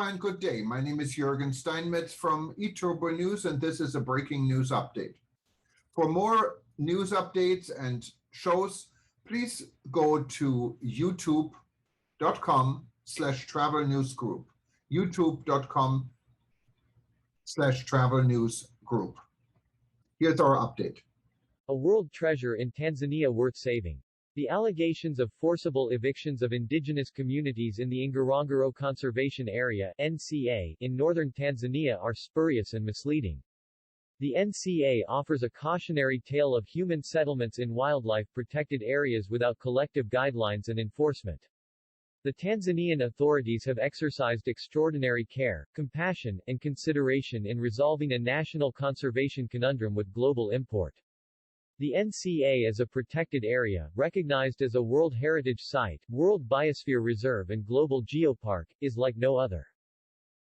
and good day. My name is Jürgen Steinmetz from eTurboNews, and this is a breaking news update. For more news updates and shows, please go to youtube.com/travel news group. youtube.com/travel news group. Here's our update. A world treasure in Tanzania worth saving. The allegations of forcible evictions of indigenous communities in the Ngorongoro Conservation Area (NCA) in northern Tanzania are spurious and misleading. The NCA offers a cautionary tale of human settlements in wildlife-protected areas without collective guidelines and enforcement. The Tanzanian authorities have exercised extraordinary care, compassion, and consideration in resolving a national conservation conundrum with global import. The NCA is a protected area, recognized as a World Heritage Site, World Biosphere Reserve and Global Geopark, is like no other.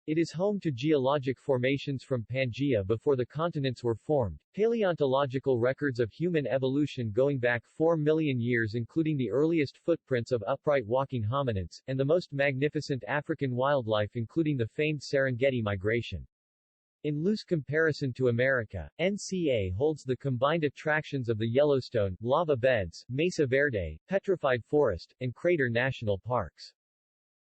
It is home to geologic formations from Pangaea before the continents were formed, paleontological records of human evolution going back 4 million years including the earliest footprints of upright walking hominids, and the most magnificent African wildlife including the famed Serengeti migration. In loose comparison to America, NCA holds the combined attractions of the Yellowstone, lava beds, Mesa Verde, petrified forest, and crater national parks.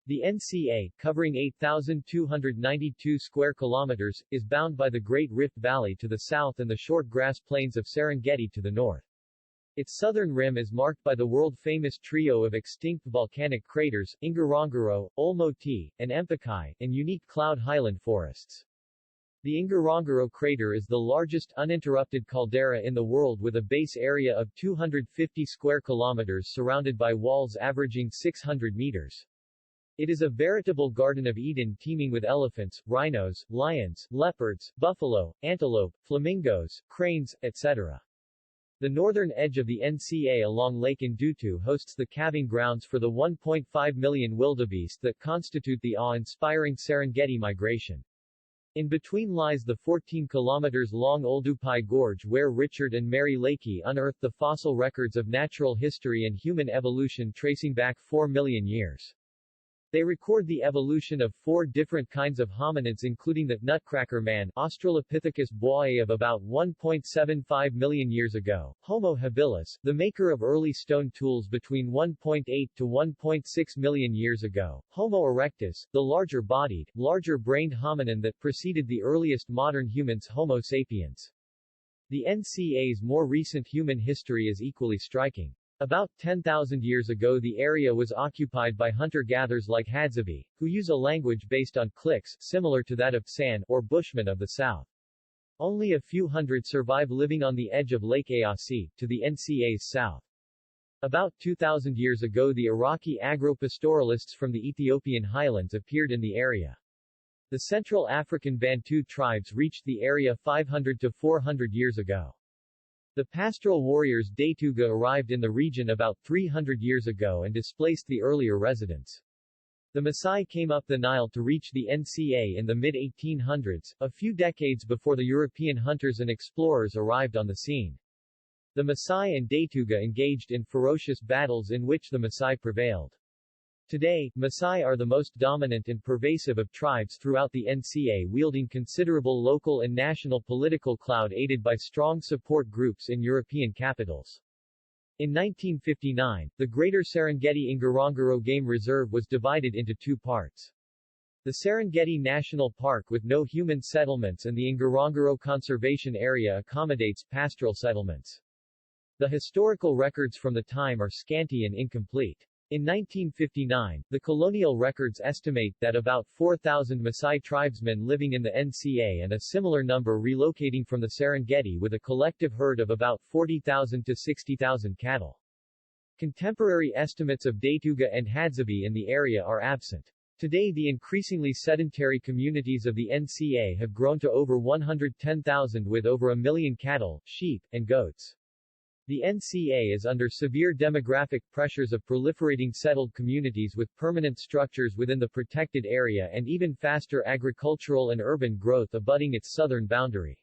The NCA, covering 8,292 square kilometers, is bound by the Great Rift Valley to the south and the short grass plains of Serengeti to the north. Its southern rim is marked by the world-famous trio of extinct volcanic craters, Ngorongoro, Olmo-T, and Empukai, and unique cloud highland forests. The Ngorongoro crater is the largest uninterrupted caldera in the world with a base area of 250 square kilometers surrounded by walls averaging 600 meters. It is a veritable Garden of Eden teeming with elephants, rhinos, lions, leopards, buffalo, antelope, flamingos, cranes, etc. The northern edge of the NCA along Lake Ndutu hosts the calving grounds for the 1.5 million wildebeest that constitute the awe-inspiring Serengeti migration. In between lies the 14 kilometers long Oldupai Gorge where Richard and Mary Leakey unearthed the fossil records of natural history and human evolution tracing back 4 million years. They record the evolution of 4 different kinds of hominids including the Nutcracker Man Australopithecus boae of about 1.75 million years ago, Homo habilis, the maker of early stone tools between 1.8 to 1.6 million years ago, Homo erectus, the larger-bodied, larger-brained hominin that preceded the earliest modern humans Homo sapiens. The NCA's more recent human history is equally striking. About 10,000 years ago the area was occupied by hunter-gatherers like Hadzabe, who use a language based on clicks, similar to that of San, or Bushmen of the south. Only a few hundred survive living on the edge of Lake Eyasi, to the NCA's south. About 2,000 years ago the Iraqi agro-pastoralists from the Ethiopian highlands appeared in the area. The Central African Bantu tribes reached the area 500 to 400 years ago. The pastoral warriors Datuga arrived in the region about 300 years ago and displaced the earlier residents. The Maasai came up the Nile to reach the NCA in the mid-1800s, a few decades before the European hunters and explorers arrived on the scene. The Maasai and Datuga engaged in ferocious battles in which the Maasai prevailed. Today, Maasai are the most dominant and pervasive of tribes throughout the NCA wielding considerable local and national political clout aided by strong support groups in European capitals. In 1959, the Greater Serengeti Ngorongoro Game Reserve was divided into 2 parts. The Serengeti National Park with no human settlements and the Ngorongoro Conservation Area accommodates pastoral settlements. The historical records from the time are scanty and incomplete. In 1959, the colonial records estimate that about 4,000 Maasai tribesmen living in the NCA and a similar number relocating from the Serengeti with a collective herd of about 40,000 to 60,000 cattle. Contemporary estimates of Datuga and Hadzabe in the area are absent. Today the increasingly sedentary communities of the NCA have grown to over 110,000 with over 1 million cattle, sheep, and goats. The NCA is under severe demographic pressures of proliferating settled communities with permanent structures within the protected area and even faster agricultural and urban growth abutting its southern boundary.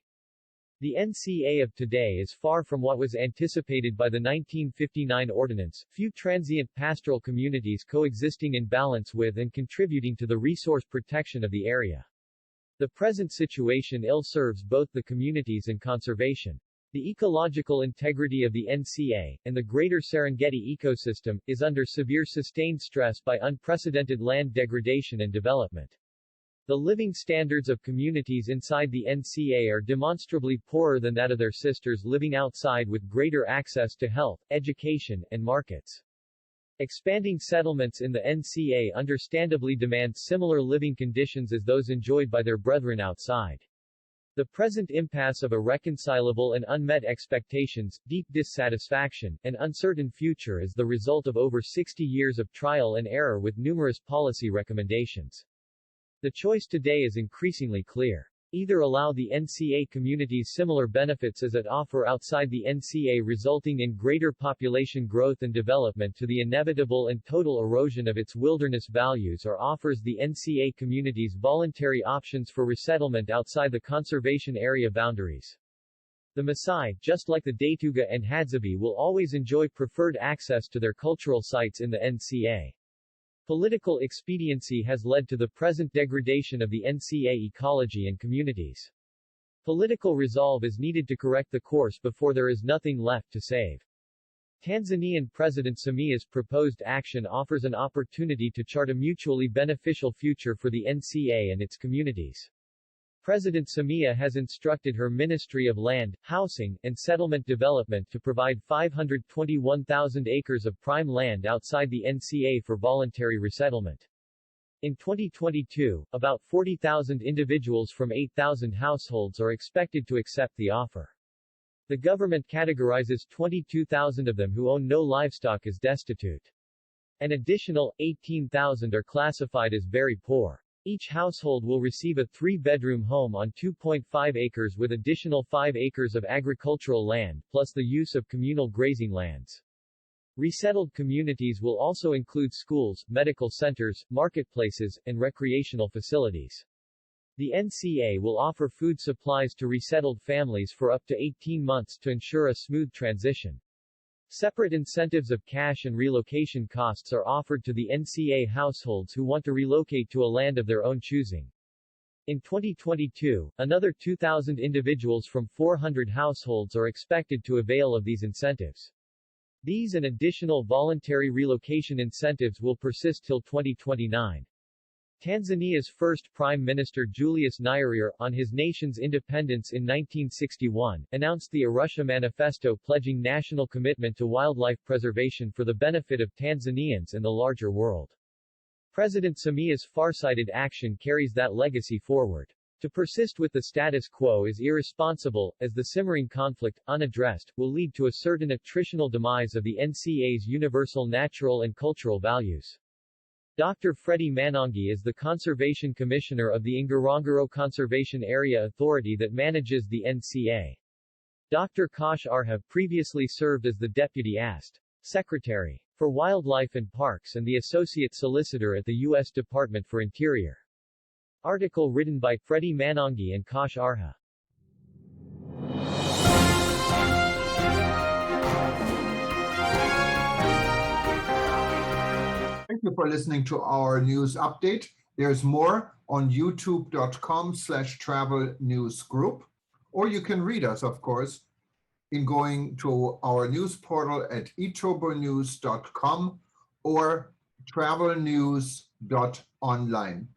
The NCA of today is far from what was anticipated by the 1959 ordinance, few transient pastoral communities coexisting in balance with and contributing to the resource protection of the area. The present situation ill serves both the communities and conservation. The ecological integrity of the NCA, and the greater Serengeti ecosystem, is under severe sustained stress by unprecedented land degradation and development. The living standards of communities inside the NCA are demonstrably poorer than that of their sisters living outside with greater access to health, education, and markets. Expanding settlements in the NCA understandably demand similar living conditions as those enjoyed by their brethren outside. The present impasse of irreconcilable and unmet expectations, deep dissatisfaction, and uncertain future is the result of over 60 years of trial and error with numerous policy recommendations. The choice today is increasingly clear. Either allow the NCA communities similar benefits as it offer outside the NCA, resulting in greater population growth and development to the inevitable and total erosion of its wilderness values, or offers the NCA communities voluntary options for resettlement outside the conservation area boundaries. The Maasai, just like the Datuga and Hadzabe, will always enjoy preferred access to their cultural sites in the NCA. Political expediency has led to the present degradation of the NCA ecology and communities. Political resolve is needed to correct the course before there is nothing left to save. Tanzanian President Samia's proposed action offers an opportunity to chart a mutually beneficial future for the NCA and its communities. President Samia has instructed her Ministry of Land, Housing, and Settlement Development to provide 521,000 acres of prime land outside the NCA for voluntary resettlement. In 2022, about 40,000 individuals from 8,000 households are expected to accept the offer. The government categorizes 22,000 of them who own no livestock as destitute. An additional 18,000 are classified as very poor. Each household will receive a 3-bedroom home on 2.5 acres with additional 5 acres of agricultural land, plus the use of communal grazing lands. Resettled communities will also include schools, medical centers, marketplaces, and recreational facilities. The NCA will offer food supplies to resettled families for up to 18 months to ensure a smooth transition. Separate incentives of cash and relocation costs are offered to the NCA households who want to relocate to a land of their own choosing. In 2022, another 2,000 individuals from 400 households are expected to avail of these incentives. These and additional voluntary relocation incentives will persist till 2029. Tanzania's first Prime Minister Julius Nyerere, on his nation's independence in 1961, announced the Arusha Manifesto pledging national commitment to wildlife preservation for the benefit of Tanzanians and the larger world. President Samia's farsighted action carries that legacy forward. To persist with the status quo is irresponsible, as the simmering conflict, unaddressed, will lead to a certain attritional demise of the NCA's universal natural and cultural values. Dr. Freddie Manongi is the Conservation Commissioner of the Ngorongoro Conservation Area Authority that manages the NCA. Dr. Kosh Arha previously served as the Deputy AST Secretary for Wildlife and Parks and the Associate Solicitor at the U.S. Department for Interior. Article written by Freddie Manongi and Kosh Arha. Thank you for listening to our news update. There's more on youtube.com/travel news group, or you can read us, of course, in going to our news portal at eTurboNews.com or travelnews.online.